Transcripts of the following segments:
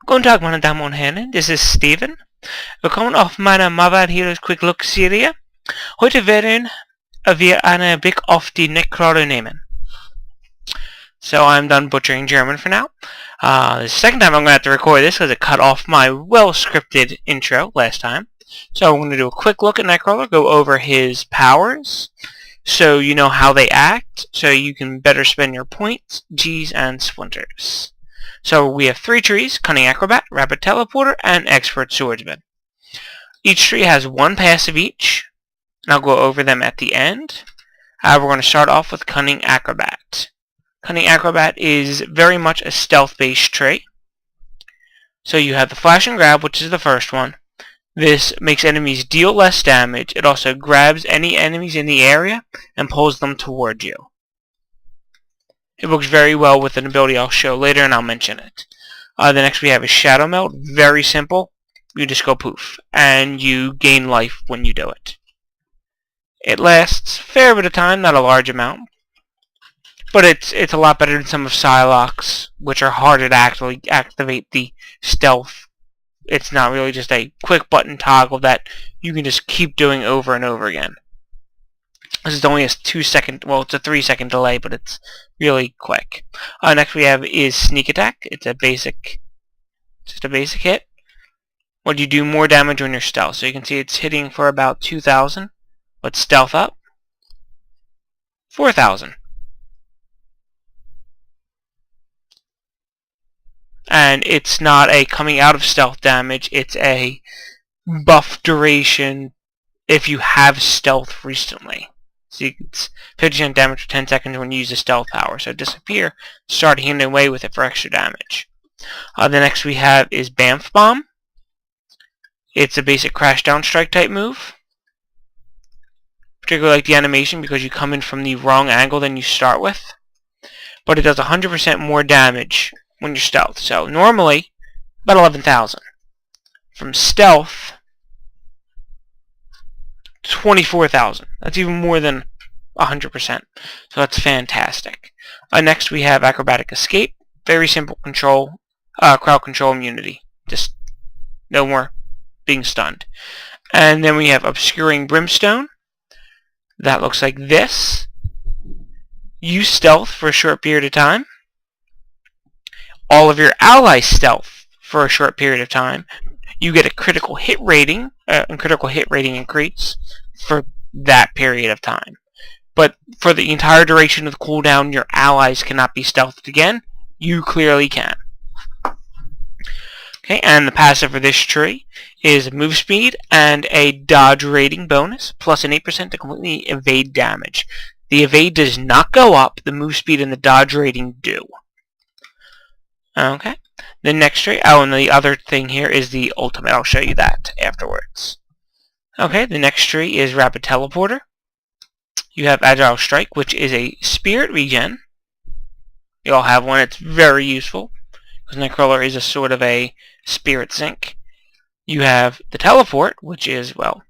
Guten Tag, meine Damen und Herren, das ist Steven. Willkommen auf meiner Marvel Heroes Quick Look Serie. Heute werden wir einen Blick auf die Nightcralwer nehmen. So I'm done butchering German for now. The second time I'm going to have to record this because it cut off my well-scripted intro last time. So I'm going to do a quick look at Nightcrawler, go over his powers, so you know how they act, so you can better spend your points, G's, and splinters. So we have 3 trees: Cunning Acrobat, Rapid Teleporter, and Expert Swordsman. Each tree has 1 passive each, and I'll go over them at the end. We're going to start off with Cunning Acrobat. Cunning Acrobat is very much a stealth-based tree. So you have the Flash and Grab, which is the first one. This makes enemies deal less damage. It also grabs any enemies in the area and pulls them toward you. It works very well with an ability I'll show later, and I'll mention it. The next we have is Shadow Meld. Very simple. You just go poof, and you gain life when you do it. It lasts a fair bit of time, not a large amount, but it's a lot better than some of Psylocke's, which are harder to actually activate the stealth. It's not really just a quick button toggle that you can just keep doing over and over again. This is only a 2-second, well, it's a 3-second delay, but it's really quick. Next we have is Sneak Attack. It's just a basic hit. What do you do more damage when you're stealth? So you can see it's hitting for about 2,000. Let's stealth up. 4,000. And it's not a coming out of stealth damage, it's a buff duration if you have stealth recently. So it's 50% damage for 10 seconds when you use the stealth power. So disappear, start handing away with it for extra damage. The next we have is Bamf Bomb. It's a basic crash down strike type move. Particularly like the animation because you come in from the wrong angle than you start with. But it does 100% more damage when you're stealth. So normally, about 11,000. From stealth, 24,000. That's even more than 100%. So that's fantastic. Next we have Acrobatic Escape. Very simple control, crowd control immunity. Just no more being stunned. And then we have Obscuring Brimstone. That looks like this. Use stealth for a short period of time. All of your allies stealth for a short period of time. You get a critical hit rating, increase for that period of time. But for the entire duration of the cooldown, your allies cannot be stealthed again. You clearly can. Okay, and the passive for this tree is move speed and a dodge rating bonus, plus an 8% to completely evade damage. The evade does not go up. The move speed and the dodge rating do. Okay. The next tree, and the other thing here is the ultimate. I'll show you that afterwards. Okay, the next tree is Rapid Teleporter. You have Agile Strike, which is a spirit regen. You all have one. It's very useful, because Nightcrawler is a sort of a spirit sink. You have the Teleport, which is, well,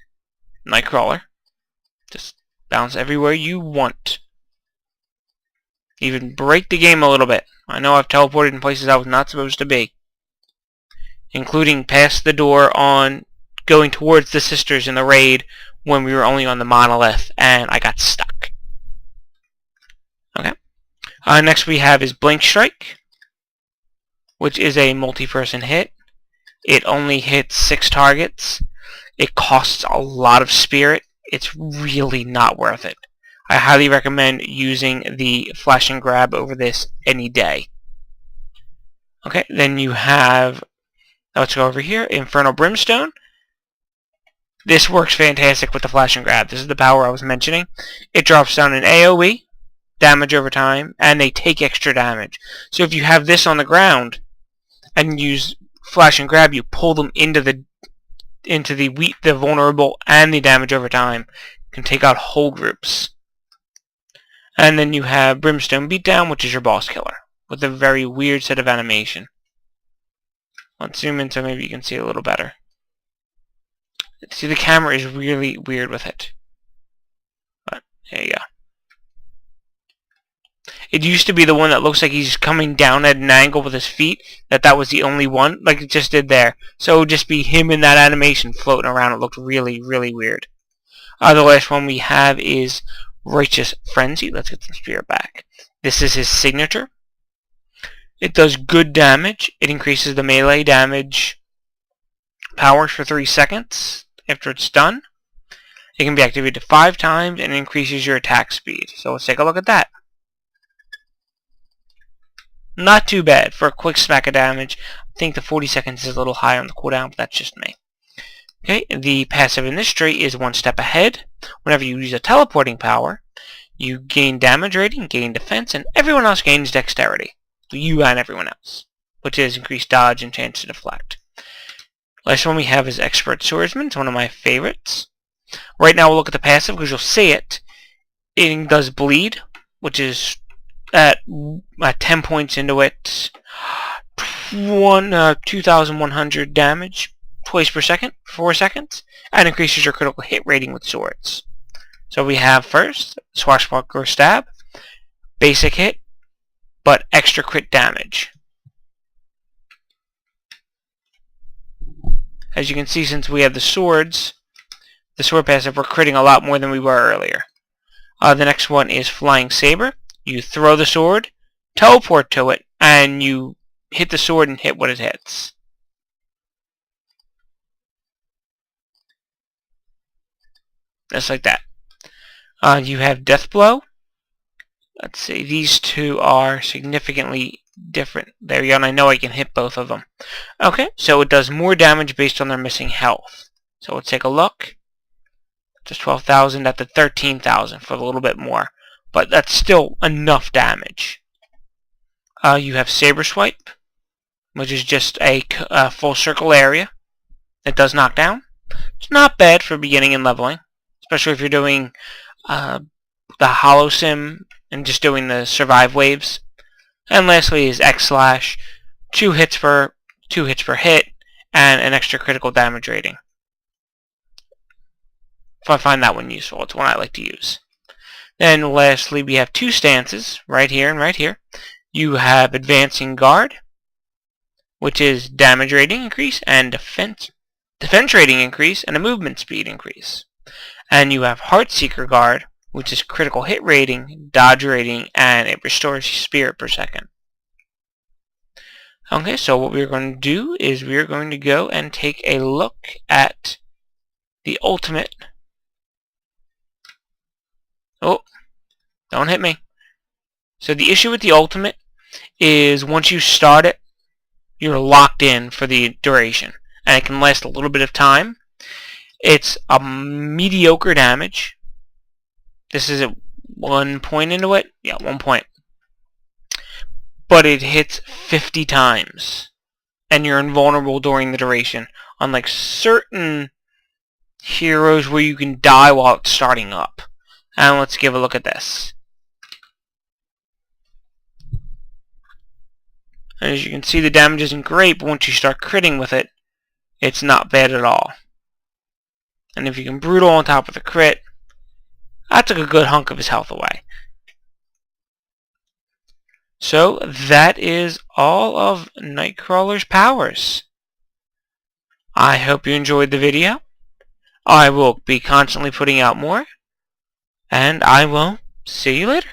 Nightcrawler. Just bounce everywhere you want. Even break the game a little bit. I know I've teleported in places I was not supposed to be, including past the door on going towards the sisters in the raid when we were only on the monolith and I got stuck. Okay. Next we have is Blink Strike, which is a multi-person hit. It only hits 6 targets. It costs a lot of spirit. It's really not worth it. I highly recommend using the Flash and Grab over this any day. Okay, then you have, let's go over here, Infernal Brimstone. This works fantastic with the Flash and Grab. This is the power I was mentioning. It drops down an AoE, damage over time, and they take extra damage. So if you have this on the ground and use Flash and Grab, you pull them into the vulnerable and the damage over time. You can take out whole groups. And then you have Brimstone Beatdown, which is your boss killer, with a very weird set of animation. Let's zoom in so maybe you can see it a little better. See, the camera is really weird with it. But there you go. It used to be the one that looks like he's coming down at an angle with his feet, that was the only one, like it just did there. So it would just be him in that animation floating around. It looked really, really weird. The last one we have is Righteous Frenzy. Let's get some spirit back. This is his signature. It does good damage. It increases the melee damage power for 3 seconds after it's done. It can be activated 5 times and increases your attack speed. So let's take a look at that. Not too bad for a quick smack of damage. I think the 40 seconds is a little higher on the cooldown, but that's just me. Okay, the passive in this trait is 1 step ahead. Whenever you use a teleporting power, you gain damage rating, gain defense, and everyone else gains dexterity. So you and everyone else, which is increased dodge and chance to deflect. Last one we have is Expert Swordsman. It's one of my favorites. Right now we'll look at the passive because you'll see it. It does bleed, which is at 10 points into it, 2,100 damage twice per second for 4 seconds, and increases your critical hit rating with swords. So we have first Swashbuckler Stab, basic hit, but extra crit damage. As you can see, since we have the sword passive, we're critting a lot more than we were earlier. The next one is Flying Saber. You throw the sword, teleport to it, and you hit the sword and hit what it hits. Just like that. You have Death Blow. Let's see, these two are significantly different. There you go, and I know I can hit both of them. Okay, so it does more damage based on their missing health. So let's take a look. Just 12,000 at the 13,000 for a little bit more. But that's still enough damage. You have Saber Swipe, which is just a full circle area. It does knockdown. It's not bad for beginning and leveling, especially if you're doing the Hollow Sim and just doing the survive waves. And lastly is X-Slash, 2 hits per hit, and an extra critical damage rating. If I find that one useful, it's one I like to use. Then lastly, we have 2 stances, right here and right here. You have Advancing Guard, which is damage rating increase and defense rating increase and a movement speed increase. And you have Heartseeker Guard, which is critical hit rating, dodge rating, and it restores spirit per second. Okay, so what we're going to do is we're going to go and take a look at the ultimate. Oh, don't hit me. So the issue with the ultimate is once you start it, you're locked in for the duration, and it can last a little bit of time. It's a mediocre damage. This is at 1 point into it. Yeah, 1 point. But it hits 50 times. And you're invulnerable during the duration. Unlike certain heroes where you can die while it's starting up. And let's give a look at this. As you can see, the damage isn't great, but once you start critting with it, it's not bad at all. And if you can brutal on top of the crit, that took a good hunk of his health away. So that is all of Nightcrawler's powers. I hope you enjoyed the video. I will be constantly putting out more, and I will see you later.